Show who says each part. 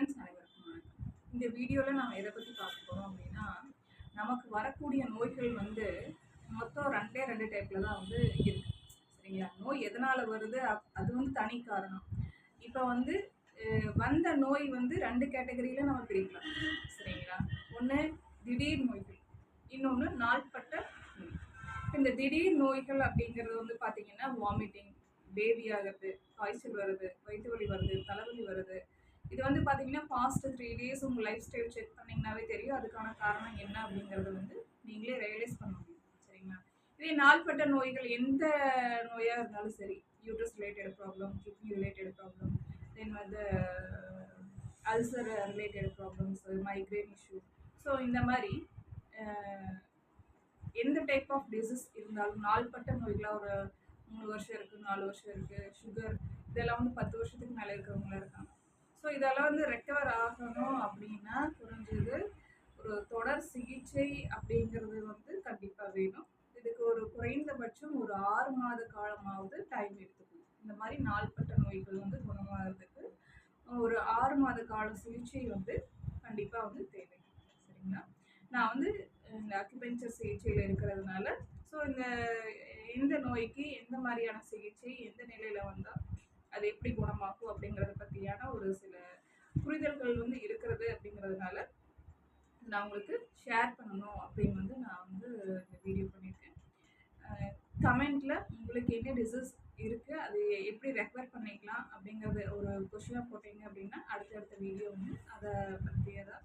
Speaker 1: Friends அனைவருக்கும் வணக்கம். இந்த வீடியோவில் நாம் எதை பற்றி பார்க்க போகிறோம் அப்படின்னா, நமக்கு வரக்கூடிய நோய்கள் வந்து மொத்தம் ரெண்டு டைப்பில் தான் வந்து இருக்குது. சரிங்களா? நோய் எதனால் வருது அது வந்து தனி காரணம். இப்போ வந்து வந்த நோய் வந்து 2 கேட்டகரியில் நம்ம பிரிக்கலாம். சரிங்களா? ஒன்று திடீர் நோய்கள், இன்னொன்று நாள்பட்ட நோய். இந்த திடீர் நோய்கள் அப்படிங்கிறது வந்து பார்த்தீங்கன்னா வாமிட்டிங், பேதி ஆகிறது, காய்ச்சல் வருது, வயிற்று வலி வருது, தலைவலி வருது. இது வந்து பார்த்தீங்கன்னா ஃபாஸ்ட் 3 டேஸ் உங்கள் லைஃப் ஸ்டைல் செக் பண்ணிங்கனாவே தெரியும் அதுக்கான காரணம் என்ன அப்படிங்கிறது வந்து நீங்களே ரியலைஸ் பண்ண முடியும். சரிங்களா? இதே நாள்பட்ட நோய்கள் எந்த நோயாக இருந்தாலும் சரி, uterus related problem, kidney related problem, then வந்து ulcer related problems, migraine issue. So இந்த மாதிரி எந்த டைப் ஆஃப் டிசீஸ் இருந்தாலும் நாள்பட்ட நோய்களாக ஒரு 3 வருஷம் இருக்குது, 4 வருஷம் இருக்குது, சுகர் இதெல்லாம் வந்து 10 வருஷத்துக்கு மேலே இருக்கிறவங்களாம் இருக்காங்க. ஸோ இதெல்லாம் வந்து ரெக்கவர் ஆகணும் அப்படின்னா குறைஞ்சது ஒரு தொடர் சிகிச்சை அப்படிங்கிறது வந்து கண்டிப்பாக வேணும். இதுக்கு ஒரு குறைந்தபட்சம் ஒரு 6 மாத காலமாவது டைம் எடுத்துக்கணும். இந்த மாதிரி நாள்பட்ட நோய்கள் வந்து குணமாகிறதுக்கு ஒரு 6 மாத கால சிகிச்சை வந்து கண்டிப்பாக வந்து தேவை. சரிங்களா? நான் வந்து இந்த அக்குபஞ்சர் சிகிச்சையில் இருக்கிறதுனால ஸோ எந்த நோய்க்கு எந்த மாதிரியான சிகிச்சை எந்த நிலையில் வந்தால் அது எப்படி குணமாகும் அப்படிங்கிறத பற்றியான ஒரு சில புரிதல்கள் வந்து இருக்கிறது அப்படிங்கிறதுனால நான் உங்களுக்கு ஷேர் பண்ணணும் அப்படின்னு வந்து நான் வந்து இந்த வீடியோ பண்ணியிருக்கேன். கமெண்ட்டில் உங்களுக்கு என்ன டிசீஸ் இருக்குது, அது எப்படி ரெக்கவர் பண்ணிக்கலாம் அப்படிங்கிறது ஒரு கொஷினாக போட்டீங்க அப்படின்னா அடுத்தடுத்த வீடியோ வந்து அதை பற்றியதாக